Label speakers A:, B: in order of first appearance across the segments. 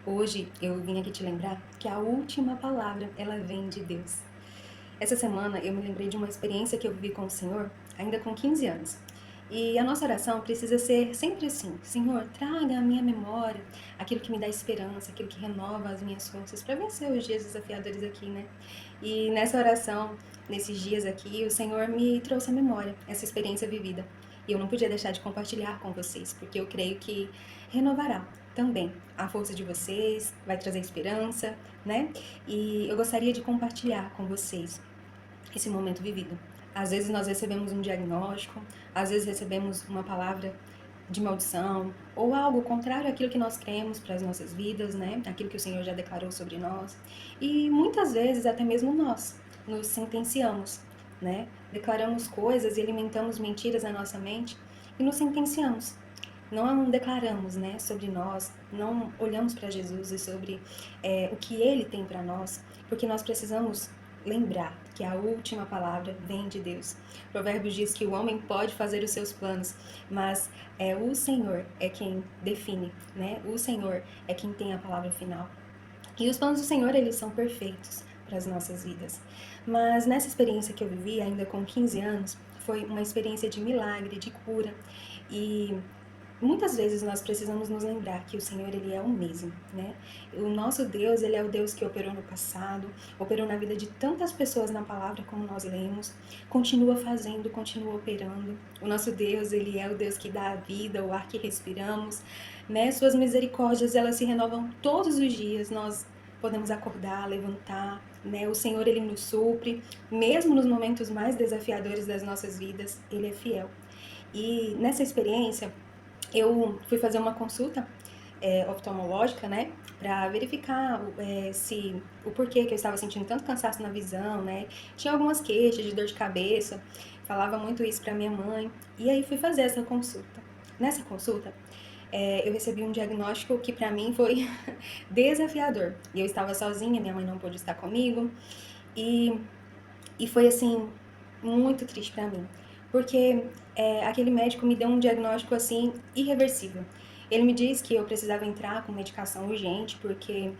A: Hoje eu vim aqui te lembrar que a última palavra, ela vem de Deus. Essa semana eu me lembrei de uma experiência que eu vivi com o Senhor, ainda com 15 anos. E a nossa oração precisa ser sempre assim: Senhor, traga à minha memória aquilo que me dá esperança, aquilo que renova as minhas forças para vencer os dias desafiadores aqui, né? E nessa oração, nesses dias aqui, o Senhor me trouxe à memória essa experiência vivida. E eu não podia deixar de compartilhar com vocês, porque eu creio que renovará também a força de vocês, vai trazer esperança, né? E eu gostaria de compartilhar com vocês esse momento vivido. Às vezes nós recebemos um diagnóstico, às vezes recebemos uma palavra de maldição ou algo contrário àquilo que nós cremos para as nossas vidas, né? Aquilo que o Senhor já declarou sobre nós. E muitas vezes até mesmo nós nos sentenciamos, né? Declaramos coisas e alimentamos mentiras na nossa mente e nos sentenciamos. Não declaramos, né, sobre nós, não olhamos para Jesus e sobre o que Ele tem para nós, porque nós precisamos lembrar que a última palavra vem de Deus. Provérbios diz que o homem pode fazer os seus planos, mas o Senhor é quem define, né? O Senhor é quem tem a palavra final. E os planos do Senhor, eles são perfeitos para as nossas vidas. Mas nessa experiência que eu vivi, ainda com 15 anos, foi uma experiência de milagre, de cura. E muitas vezes nós precisamos nos lembrar que o Senhor, Ele é o mesmo, né? O nosso Deus, Ele é o Deus que operou no passado, operou na vida de tantas pessoas na palavra como nós lemos, continua fazendo, continua operando. O nosso Deus, Ele é o Deus que dá a vida, o ar que respiramos, né? Suas misericórdias, elas se renovam todos os dias, nós podemos acordar, levantar, né? O Senhor, Ele nos supre, mesmo nos momentos mais desafiadores das nossas vidas, Ele é fiel. E nessa experiência, eu fui fazer uma consulta oftalmológica, né, para verificar se o porquê que eu estava sentindo tanto cansaço na visão, né? Tinha algumas queixas de dor de cabeça, falava muito isso para minha mãe. E aí fui fazer essa consulta. Nessa consulta, eu recebi um diagnóstico que para mim foi desafiador. E eu estava sozinha, minha mãe não pôde estar comigo. E, e foi assim muito triste para mim, porque aquele médico me deu um diagnóstico assim irreversível. Ele me disse que eu precisava entrar com medicação urgente, porque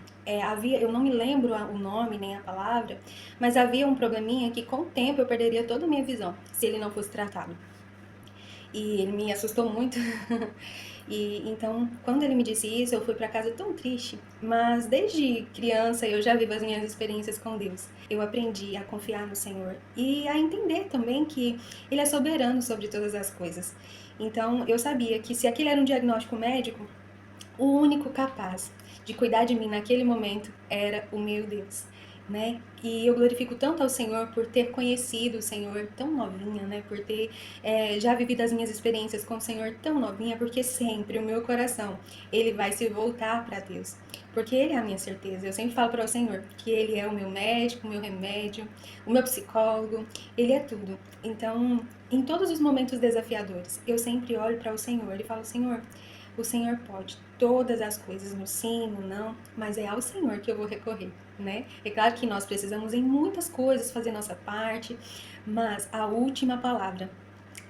A: havia, eu não me lembro o nome nem a palavra, mas havia um probleminha que com o tempo eu perderia toda a minha visão, se ele não fosse tratado. E ele me assustou muito. E então, quando ele me disse isso, eu fui para casa tão triste, mas desde criança eu já vivo as minhas experiências com Deus. Eu aprendi a confiar no Senhor e a entender também que Ele é soberano sobre todas as coisas. Então, eu sabia que se aquele era um diagnóstico médico, o único capaz de cuidar de mim naquele momento era o meu Deus, né? E eu glorifico tanto ao Senhor por ter conhecido o Senhor tão novinha, né? Por ter já vivido as minhas experiências com o Senhor tão novinha, porque sempre o meu coração, ele vai se voltar para Deus. Porque Ele é a minha certeza. Eu sempre falo para o Senhor que Ele é o meu médico, o meu remédio, o meu psicólogo, Ele é tudo. Então, em todos os momentos desafiadores, eu sempre olho para o Senhor e falo: Senhor, o Senhor pode todas as coisas, no sim, no não, mas é ao Senhor que eu vou recorrer, né? É claro que nós precisamos em muitas coisas fazer nossa parte, mas a última palavra,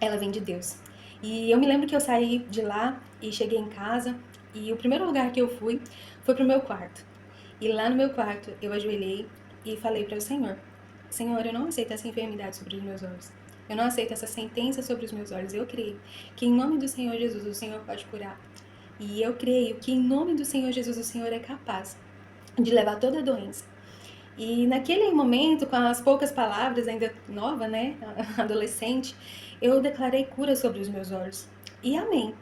A: ela vem de Deus. E eu me lembro que eu saí de lá e cheguei em casa e o primeiro lugar que eu fui foi pro meu quarto. E lá no meu quarto eu ajoelhei e falei para o Senhor: Senhor, eu não aceito essa enfermidade sobre os meus olhos. Eu não aceito essa sentença sobre os meus olhos. Eu creio que em nome do Senhor Jesus o Senhor pode curar. E eu creio que em nome do Senhor Jesus o Senhor é capaz de levar toda a doença. E naquele momento, com as poucas palavras, ainda nova, né, adolescente, eu declarei cura sobre os meus olhos. E amém.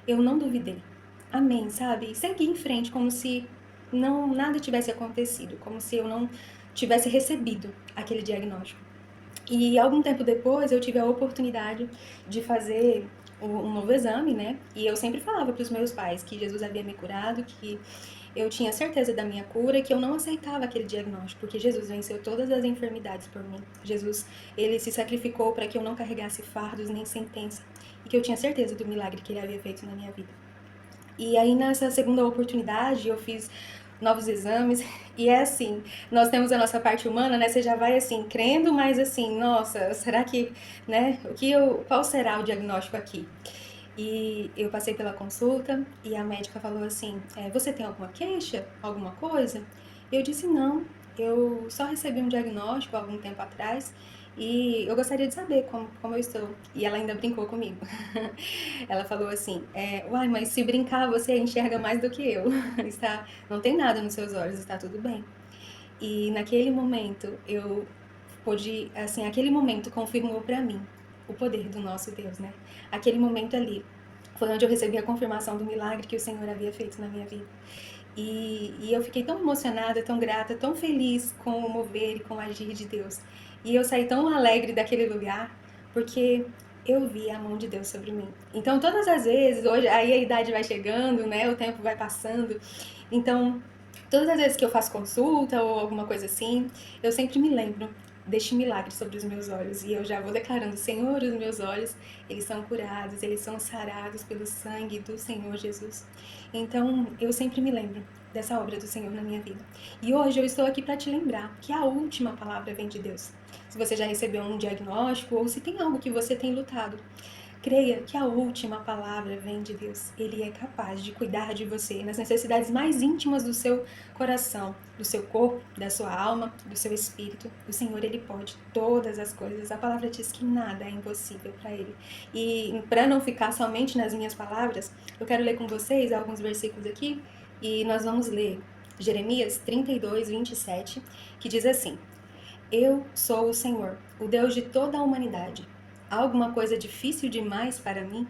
A: Eu não duvidei. Amém, sabe? E segui em frente como se não nada tivesse acontecido, como se eu não tivesse recebido aquele diagnóstico. E algum tempo depois eu tive a oportunidade de fazer um novo exame, né? E eu sempre falava para os meus pais que Jesus havia me curado, que eu tinha certeza da minha cura, que eu não aceitava aquele diagnóstico, porque Jesus venceu todas as enfermidades por mim. Jesus, ele se sacrificou para que eu não carregasse fardos nem sentença, e que eu tinha certeza do milagre que ele havia feito na minha vida. E aí nessa segunda oportunidade eu fiz novos exames e é assim, nós temos a nossa parte humana, né? Você já vai assim crendo, mas assim, nossa, será que, né? Qual será o diagnóstico aqui? E eu passei pela consulta e a médica falou assim: você tem alguma queixa? Alguma coisa? Eu disse: não, eu só recebi um diagnóstico há algum tempo atrás e eu gostaria de saber como eu estou. E ela ainda brincou comigo. Ela falou assim: uai, mas se brincar você enxerga mais do que eu. Não tem nada nos seus olhos, está tudo bem. E naquele momento eu pude, assim, aquele momento confirmou para mim o poder do nosso Deus, né? Aquele momento ali foi onde eu recebi a confirmação do milagre que o Senhor havia feito na minha vida. E eu fiquei tão emocionada, tão grata, tão feliz com o mover e com o agir de Deus. E eu saí tão alegre daquele lugar, porque eu vi a mão de Deus sobre mim. Então, todas as vezes, hoje, aí a idade vai chegando, né? O tempo vai passando. Então, todas as vezes que eu faço consulta ou alguma coisa assim, eu sempre me lembro deste milagre sobre os meus olhos. E eu já vou declarando: Senhor, os meus olhos, eles são curados, eles são sarados pelo sangue do Senhor Jesus. Então, eu sempre me lembro dessa obra do Senhor na minha vida. E hoje eu estou aqui para te lembrar que a última palavra vem de Deus. Se você já recebeu um diagnóstico ou se tem algo que você tem lutado, creia que a última palavra vem de Deus. Ele é capaz de cuidar de você nas necessidades mais íntimas do seu coração, do seu corpo, da sua alma, do seu espírito. O Senhor, Ele pode todas as coisas. A palavra diz que nada é impossível para Ele. E para não ficar somente nas minhas palavras, eu quero ler com vocês alguns versículos aqui e nós vamos ler Jeremias 32, 27, que diz assim: Eu sou o Senhor, o Deus de toda a humanidade. Há alguma coisa difícil demais para mim?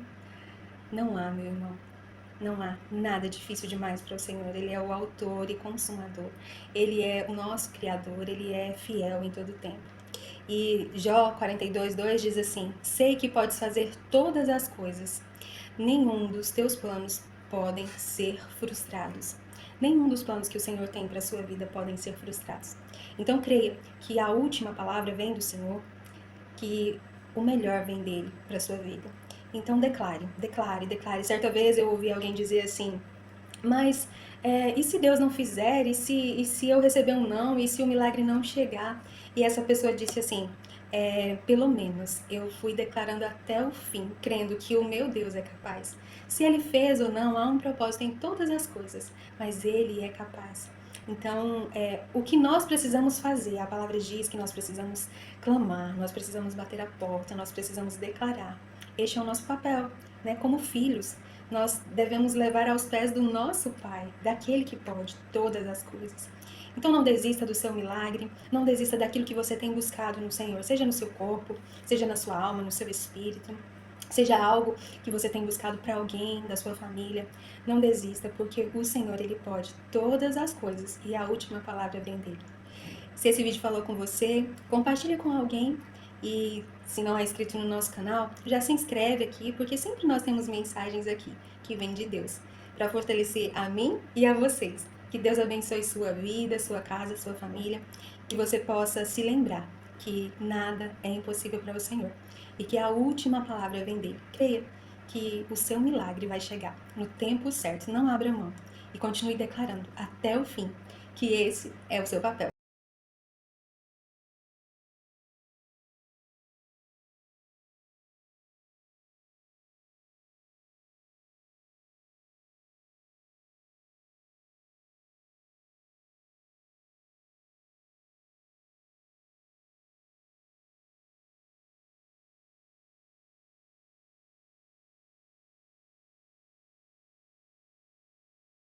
A: Não há, meu irmão. Não há nada difícil demais para o Senhor. Ele é o autor e consumador. Ele é o nosso Criador. Ele é fiel em todo o tempo. E Jó 42:2 diz assim: Sei que podes fazer todas as coisas. Nenhum dos teus planos podem ser frustrados. Nenhum dos planos que o Senhor tem para a sua vida podem ser frustrados. Então creia que a última palavra vem do Senhor, que o melhor vem dele para sua vida. Então declare, declare, declare. Certa vez eu ouvi alguém dizer assim: mas e se Deus não fizer? E se eu receber um não? E se o milagre não chegar? E essa pessoa disse assim: pelo menos eu fui declarando até o fim, crendo que o meu Deus é capaz. Se ele fez ou não, há um propósito em todas as coisas, mas ele é capaz. Então, o que nós precisamos fazer? A palavra diz que nós precisamos clamar, nós precisamos bater a porta, nós precisamos declarar. Este é o nosso papel, né? Como filhos, nós devemos levar aos pés do nosso Pai, daquele que pode todas as coisas. Então não desista do seu milagre, não desista daquilo que você tem buscado no Senhor, seja no seu corpo, seja na sua alma, no seu espírito, seja algo que você tem buscado para alguém da sua família. Não desista, porque o Senhor, Ele pode todas as coisas e a última palavra vem dele. Se esse vídeo falou com você, compartilha com alguém e se não é inscrito no nosso canal, já se inscreve aqui, porque sempre nós temos mensagens aqui que vêm de Deus para fortalecer a mim e a vocês. Que Deus abençoe sua vida, sua casa, sua família, que você possa se lembrar que nada é impossível para o Senhor e que a última palavra vem dele. Creia que o seu milagre vai chegar no tempo certo. Não abra mão e continue declarando até o fim que esse é o seu papel.